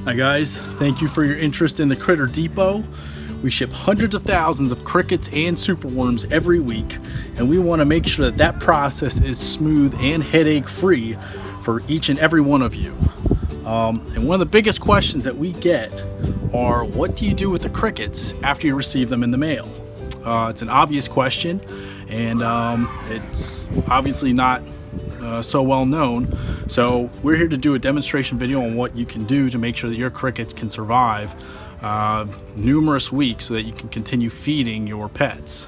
Hi guys, thank you for your interest in the Critter Depot. We ship hundreds of thousands of crickets and superworms every week, and we want to make sure that that process is smooth and headache free for each and every one of you. And one of the biggest questions that we get are, what do you do with the crickets after you receive them in the mail? It's an obvious question, and it's obviously not so well known. So we're here to do a demonstration video on what you can do to make sure that your crickets can survive numerous weeks so that you can continue feeding your pets.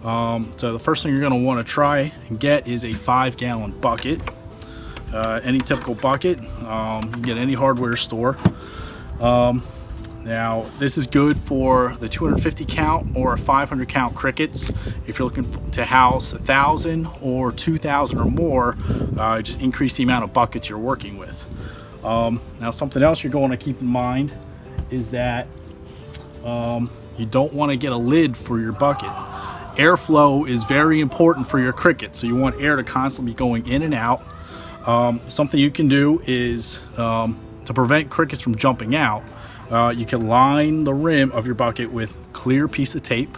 So the first thing you're going to want to try and get is a 5-gallon bucket. Any typical bucket, you can get any hardware store. Now this is good for the 250 count or 500 count crickets. If you're looking to house 1,000 or 2,000 or more, just increase the amount of buckets you're working with. Now something else you're going to keep in mind is that you don't want to get a lid for your bucket. Airflow is very important for your crickets, so you want air to constantly be going in and out. Something you can do is to prevent crickets from jumping out, you can line the rim of your bucket with clear piece of tape,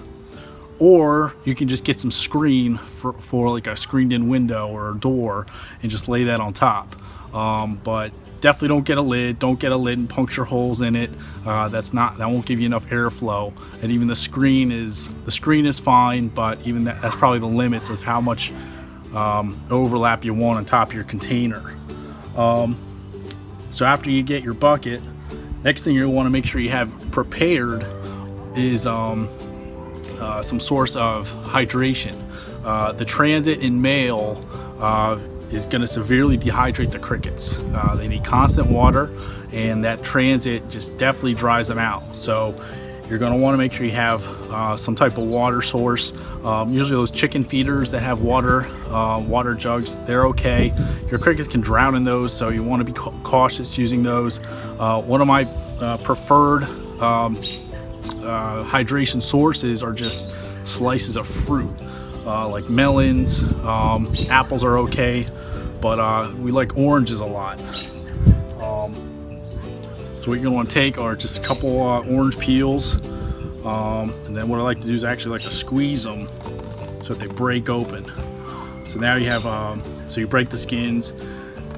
or you can just get some screen for like a screened-in window or a door and just lay that on top. But definitely don't get a lid. Don't get a lid and puncture holes in it. That won't give you enough airflow. And even the screen is fine, but even that's probably the limits of how much overlap you want on top of your container. So after you get your bucket, next thing you want to make sure you have prepared is some source of hydration. The transit in mail is going to severely dehydrate the crickets. They need constant water, and that transit just definitely dries them out. So you're going to want to make sure you have some type of water source. Usually those chicken feeders that have water jugs, they're okay. Your crickets can drown in those, so you want to be cautious using those. One of my preferred hydration sources are just slices of fruit, like melons. Apples are okay, but we like oranges a lot. So what you're going to want to take are just a couple orange peels, and then what I like to do is actually like to squeeze them so that they break open. So now you have, so you break the skins.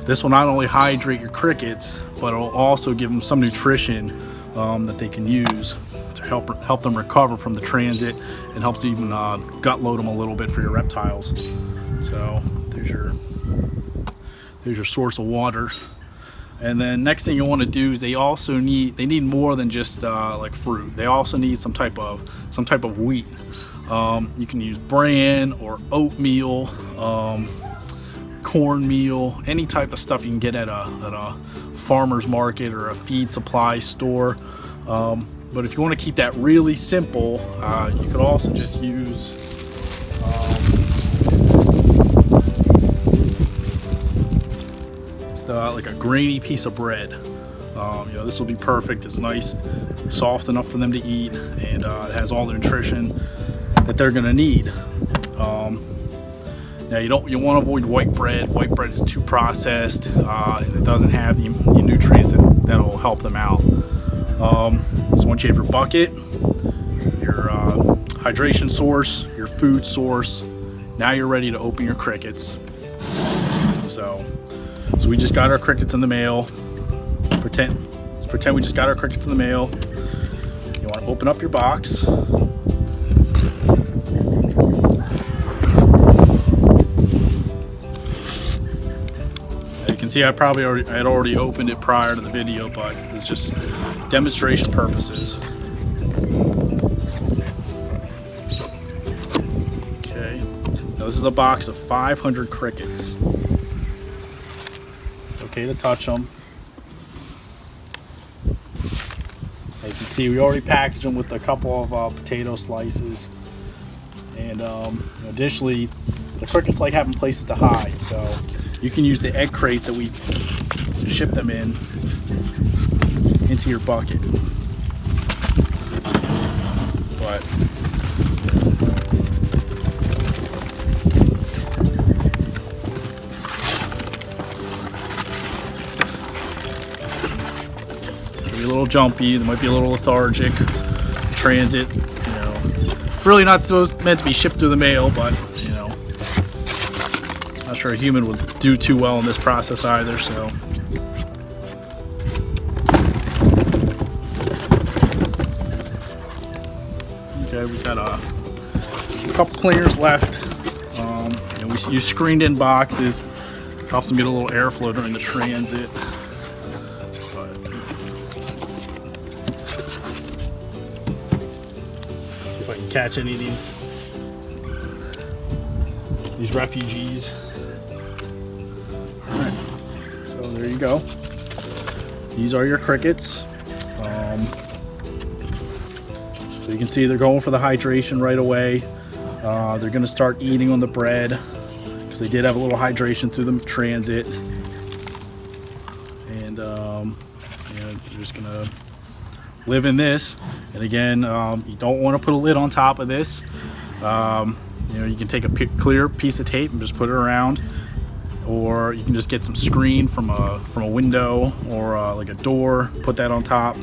This will not only hydrate your crickets, but it will also give them some nutrition that they can use to help them recover from the transit, and helps even gut load them a little bit for your reptiles. So there's your source of water. And then next thing you want to do is they need more than just like fruit. They also need some type of wheat. You can use bran or oatmeal, cornmeal, any type of stuff you can get at a farmer's market or a feed supply store. But if you want to keep that really simple, you could also just use like a grainy piece of bread. This will be perfect. It's nice, soft enough for them to eat, and it has all the nutrition that they're going to need. Now you want to avoid white bread. White bread is too processed, and it doesn't have the nutrients that'll help them out. So once you have your bucket, your hydration source, your food source, now you're ready to open your crickets. So we just got our crickets in the mail. Let's pretend we just got our crickets in the mail. You want to open up your box. You can see I had already opened it prior to the video, but it's just demonstration purposes. Okay, now this is a box of 500 crickets. It's okay to touch them. As you can see, we already packaged them with a couple of potato slices, and additionally, the crickets like having places to hide, so you can use the egg crates that we ship them into your bucket. But a little jumpy, they might be a little lethargic. Transit, really not meant to be shipped through the mail, but not sure a human would do too well in this process either. So okay, we've got a couple cleaners left. We use screened in boxes. Helps them get a little airflow during the transit. See if I can catch any of these refugees. All right, so there you go. These are your crickets. So you can see they're going for the hydration right away. They're going to start eating on the bread because they did have a little hydration through the transit. And they're just going to live in this. And again, you don't want to put a lid on top of this. You can take a clear piece of tape and just put it around, or you can just get some screen from a window or like a door, put that on top.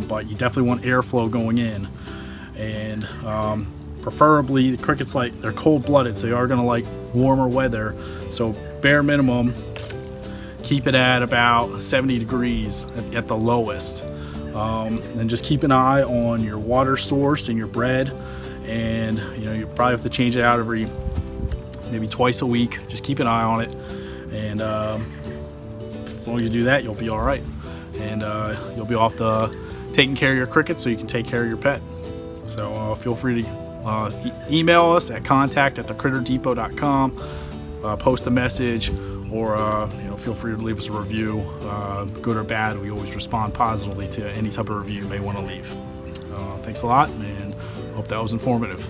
But you definitely want airflow going in, and preferably the crickets, like, they're cold-blooded, so they are going to like warmer weather. So bare minimum, keep it at about 70 degrees at the lowest. And just keep an eye on your water source and your bread. And you probably have to change it out every maybe twice a week. Just keep an eye on it, and as long as you do that, you'll be all right, and you'll be off to taking care of your crickets so you can take care of your pet. So feel free to email us at contact@thecritterdepot.com, post a message, or feel free to leave us a review, good or bad. We always respond positively to any type of review you may want to leave. Thanks a lot, and hope that was informative.